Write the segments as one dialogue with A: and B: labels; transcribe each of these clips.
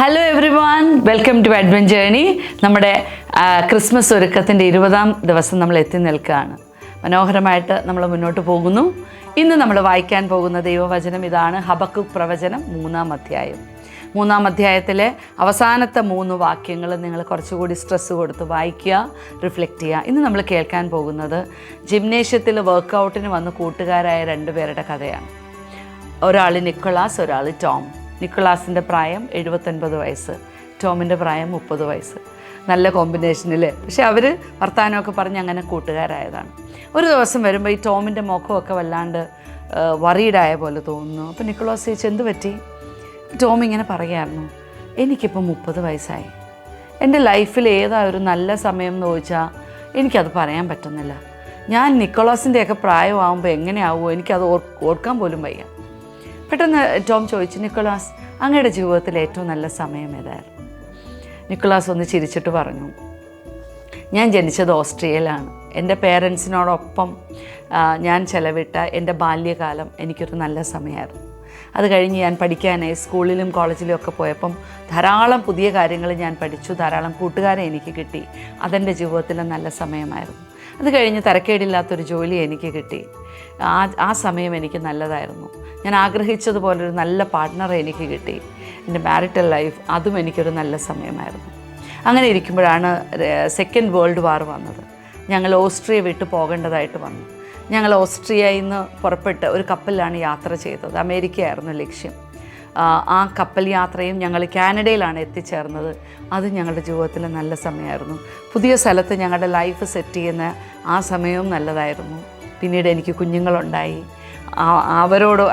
A: Hello everyone, welcome to adventure journey. നമ്മുടെ Christmas ഒരുക്കത്തിൻ്റെ 20-ാം ദിവസം നമ്മൾ എത്തി നിൽക്കുകയാണ്. മനോഹരമായിട്ട് നമ്മൾ മുന്നോട്ട് പോകുന്നു. ഇന്ന് നമ്മൾ വായിക്കാൻ പോകുന്ന ദൈവവചനം ഇതാണ്. ഹബക്കൂക്ക് പ്രവചനം 3-ാം അധ്യായം. 3-ാം അധ്യായത്തിലെ അവസാനത്തെ 3 വാക്യങ്ങൾ നിങ്ങൾ കുറച്ചുകൂടി സ്ട്രെസ്സ് കൊടുത്ത് വായിക്കുക, റിഫ്ലക്റ്റ് ചെയ്യുക. ഇന്ന് നമ്മൾ കേൾക്കാൻ പോകുന്നത് ജിംനേഷ്യത്തിൽ വർക്കൗട്ടിന് വന്ന് കൂട്ടുകാരായ 2 പേരുടെ കഥയാണ്. ഒരാൾ നിക്കോളാസ്, ഒരാൾ ടോം. നിക്കോളാസിൻ്റെ പ്രായം 79 വയസ്സ്, ടോമിൻ്റെ പ്രായം 30 വയസ്സ്. നല്ല കോമ്പിനേഷനിൽ. പക്ഷേ അവർ വർത്താനമൊക്കെ പറഞ്ഞ് അങ്ങനെ കൂട്ടുകാരായതാണ്. ഒരു ദിവസം വരുമ്പോൾ ഈ ടോമിൻ്റെ മുഖമൊക്കെ വല്ലാണ്ട് വറീഡായ പോലെ തോന്നുന്നു. അപ്പോൾ നിക്കോളാസ് ചോദിച്ചു, എന്ത് പറ്റി? ടോം ഇങ്ങനെ പറയുമായിരുന്നു, എനിക്കിപ്പോൾ 30 വയസ്സായി. എൻ്റെ ലൈഫിൽ ഏതാ ഒരു നല്ല സമയം എന്ന് ചോദിച്ചാൽ എനിക്കത് പറയാൻ പറ്റുന്നില്ല. ഞാൻ നിക്കോളാസിൻ്റെയൊക്കെ പ്രായമാകുമ്പോൾ എങ്ങനെയാവുമോ എനിക്കത് ഓർക്കാൻ പോലും വയ്യ. പെട്ടെന്ന് ടോം ചോദിച്ചു, നിക്കോളാസ്, അങ്ങയുടെ ജീവിതത്തിൽ ഏറ്റവും നല്ല സമയം ഏതായിരുന്നു? നിക്കോളാസ് ഒന്ന് ചിരിച്ചിട്ട് പറഞ്ഞു, ഞാൻ ജനിച്ചത് ഓസ്ട്രിയയിലാണ്. എൻ്റെ പേരൻസിനോടൊപ്പം ഞാൻ ചെലവിട്ട എൻ്റെ ബാല്യകാലം എനിക്കൊരു നല്ല സമയമായിരുന്നു. അത് കഴിഞ്ഞ് ഞാൻ പഠിക്കാനായി സ്കൂളിലും കോളേജിലും ഒക്കെ പോയപ്പം ധാരാളം പുതിയ കാര്യങ്ങൾ ഞാൻ പഠിച്ചു, ധാരാളം കൂട്ടുകാരെ എനിക്ക് കിട്ടി. അതെൻ്റെ ജീവിതത്തിലെ നല്ല സമയമായിരുന്നു. അത് കഴിഞ്ഞ് തരക്കേടില്ലാത്തൊരു ജോലി എനിക്ക് കിട്ടി. ആ സമയം എനിക്ക് നല്ലതായിരുന്നു. ഞാൻ ആഗ്രഹിച്ചതുപോലൊരു നല്ല പാർട്ട്ണറെ എനിക്ക് കിട്ടി. എൻ്റെ മാരിറ്റൽ ലൈഫ്, അതും എനിക്കൊരു നല്ല സമയമായിരുന്നു. അങ്ങനെ ഇരിക്കുമ്പോഴാണ് സെക്കൻഡ് വേൾഡ് വാർ വന്നത്. ഞങ്ങൾ ഓസ്ട്രിയ വിട്ട് പോകേണ്ടതായിട്ട് വന്നു. ഞങ്ങൾ ഓസ്ട്രിയയിൽ നിന്ന് പുറപ്പെട്ട് ഒരു കപ്പലിലാണ് യാത്ര ചെയ്തത്. അമേരിക്കയായിരുന്നു ലക്ഷ്യം. ആ കപ്പൽ യാത്രയും ഞങ്ങൾ കാനഡയിലാണ് എത്തിച്ചേർന്നത്. അത് ഞങ്ങളുടെ ജീവിതത്തിലെ നല്ല സമയമായിരുന്നു. പുതിയ സ്ഥലത്ത് ഞങ്ങളുടെ ലൈഫ് സെറ്റ് ചെയ്യുന്ന ആ സമയവും നല്ലതായിരുന്നു. പിന്നീട് എനിക്ക് കുഞ്ഞുങ്ങളുണ്ടായി.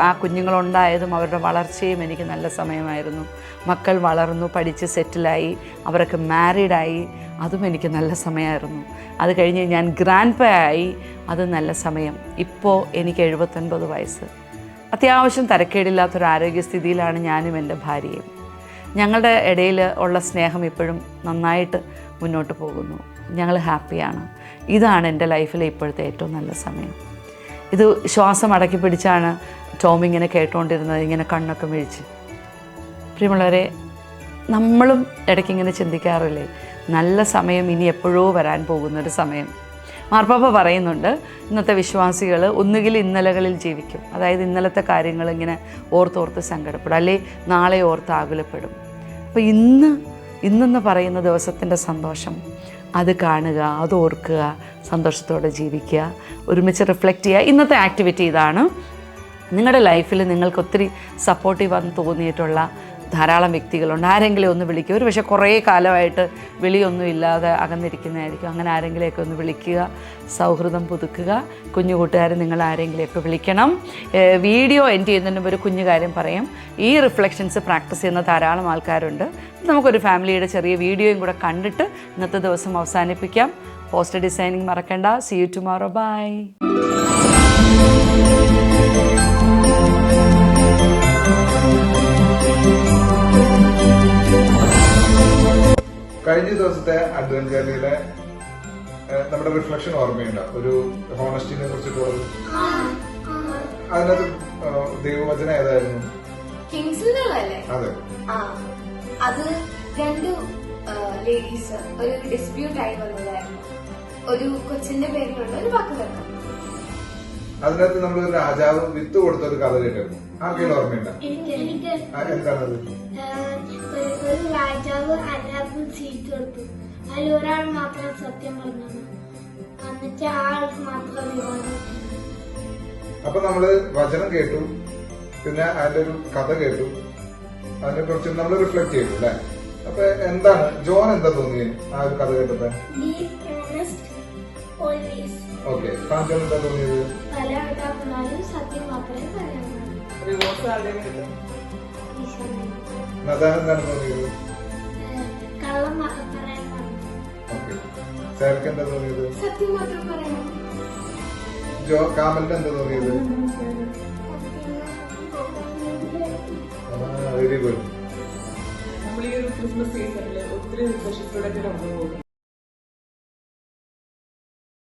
A: ആ കുഞ്ഞുങ്ങളുണ്ടായതും അവരുടെ വളർച്ചയും എനിക്ക് നല്ല സമയമായിരുന്നു. മക്കൾ വളർന്നു, പഠിച്ച് സെറ്റിലായി, അവരൊക്കെ മാരീഡായി, അതും എനിക്ക് നല്ല സമയമായിരുന്നു. അത് കഴിഞ്ഞ് ഞാൻ ഗ്രാൻഡ് പേ ആയി, അത് നല്ല സമയം. ഇപ്പോൾ എനിക്ക് 79 വയസ്സ്. അത്യാവശ്യം തരക്കേടില്ലാത്തൊരു ആരോഗ്യസ്ഥിതിയിലാണ് ഞാനും എൻ്റെ ഭാര്യയും. ഞങ്ങളുടെ ഇടയിൽ ഉള്ള സ്നേഹം ഇപ്പോഴും നന്നായിട്ട് മുന്നോട്ട് പോകുന്നു. ഞങ്ങൾ ഹാപ്പിയാണ്. ഇതാണ് എൻ്റെ ലൈഫിലെ ഇപ്പോഴത്തെ ഏറ്റവും നല്ല സമയം. ഇത് ശ്വാസം അടക്കി പിടിച്ചാണ് ടോം ഇങ്ങനെ കേട്ടുകൊണ്ടിരുന്നത്, ഇങ്ങനെ കണ്ണൊക്കെ മിഴിച്ച്. പ്രിയമുള്ളവരെ, നമ്മളും ഇടയ്ക്കിങ്ങനെ ചിന്തിക്കാറില്ലേ, നല്ല സമയം ഇനി എപ്പോഴോ വരാൻ പോകുന്നൊരു സമയം. മാർപ്പാപ്പ പറയുന്നുണ്ട്, ഇന്നത്തെ വിശ്വാസികൾ ഒന്നുകിൽ ഇന്നലകളിൽ ജീവിക്കും, അതായത് ഇന്നലത്തെ കാര്യങ്ങൾ ഇങ്ങനെ ഓർത്തോർത്ത് സങ്കടപ്പെടും, അല്ലെ നാളെ ഓർത്ത് ആകുലപ്പെടും. അപ്പോൾ ഇന്നെന്ന് പറയുന്ന ദിവസത്തിൻ്റെ സന്തോഷം അത് കാണുക, അത് ഓർക്കുക, സന്തോഷത്തോടെ ജീവിക്കുക, ഒരുമിച്ച് റിഫ്ലക്റ്റ് ചെയ്യുക. ഇന്നത്തെ ആക്ടിവിറ്റി ഇതാണ്. നിങ്ങളുടെ ലൈഫിൽ നിങ്ങൾക്ക് ഒത്തിരി സപ്പോർട്ടീവാന്ന് തോന്നിയിട്ടുള്ള ധാരാളം വ്യക്തികളുണ്ട്. ആരെങ്കിലും ഒന്ന് വിളിക്കുക. ഒരു പക്ഷേ കുറേ കാലമായിട്ട് വിളിയൊന്നും ഇല്ലാതെ അകന്നിരിക്കുന്നതായിരിക്കും. അങ്ങനെ ആരെങ്കിലെയൊക്കെ ഒന്ന് വിളിക്കുക, സൗഹൃദം പുതുക്കുക. കുഞ്ഞു കൂട്ടുകാർ, നിങ്ങൾ ആരെങ്കിലെയൊക്കെ വിളിക്കണം. വീഡിയോ എൻഡ് ചെയ്യുന്നതിന് മുമ്പ് ഒരു കുഞ്ഞു കാര്യം പറയാം. ഈ റിഫ്ലക്ഷൻസ് പ്രാക്ടീസ് ചെയ്യുന്ന ധാരാളം ആൾക്കാരുണ്ട്. നമുക്കൊരു ഫാമിലിയുടെ ചെറിയ വീഡിയോയും കൂടെ കണ്ടിട്ട് ഇന്നത്തെ ദിവസം അവസാനിപ്പിക്കാം. പോസ്റ്റർ ഡിസൈനിങ് മറക്കണ്ട. See you tomorrow. ബൈ.
B: കഴിഞ്ഞ ദിവസത്തെ അഡ്വഞ്ചറിലെ നമ്മുടെ റിഫ്ലക്ഷൻ ഓർമ്മയുണ്ടോ? ഒരു ഹോണസ്റ്റിനെ കുറിച്ചിട്ടുള്ളത്. അതിനകത്ത് ദൈവവചനം ഏതായിരുന്നു? അതെ.
C: അത് 2 ലേഡീസ് ഒരു ഡിസ്പ്യൂട്ട് ആയി വന്നതായിരുന്നു. ഒരു കൊച്ചിന്റെ പേരിലുള്ള ഒരു വാക്ക് വെക്കാം.
B: അതിനകത്ത് നമ്മളൊരു രാജാവ് വിത്ത് കൊടുത്ത ഒരു കഥ കേട്ടിരുന്നു. ആർക്കെങ്കിലും ഓർമ്മയുണ്ടോ? എന്താണത്?
D: ഒരു രാജാവ് എല്ലാവർക്കും സീറ്റ് കൊടുത്തു. അതിൽ ഒരാൾ മാത്രം സത്യം പറഞ്ഞു, എന്നിട്ട് ആൾക്ക് മാത്രം വിവാദം.
B: അപ്പൊ നമ്മള് വചനം കേട്ടു, പിന്നെ അതിന്റെ ഒരു കഥ കേട്ടു, അതിനെ കുറിച്ച് നമ്മൾ റിഫ്ലക്ട് ചെയ്തു അല്ലെ? അപ്പൊ എന്താണ് ജോൺ എന്താ തോന്നിയത് ആ ഒരു കഥ കേട്ടപ്പോ? ഓക്കെ, ജോൺ എന്താ തോന്നിയത്?
D: പല ആൾക്കാർക്കും സത്യം മാത്രമേ പറയാൻ
B: എന്താണ് തോന്നിയത്?
D: കള്ളം പറയാൻ
B: ഓക്കെ. സാർക്ക് എന്താ തോന്നിയത്?
D: സത്യം മാത്രം പറയണം.
B: കാമലിന് എന്താ തോന്നിയത്? Very good.
E: നമ്മൾ ഈ ഒരു ക്രിസ്മസ് സീസണിൽ ഒത്തിരി വിശേഷത്തോടെ കടന്നു പോകും.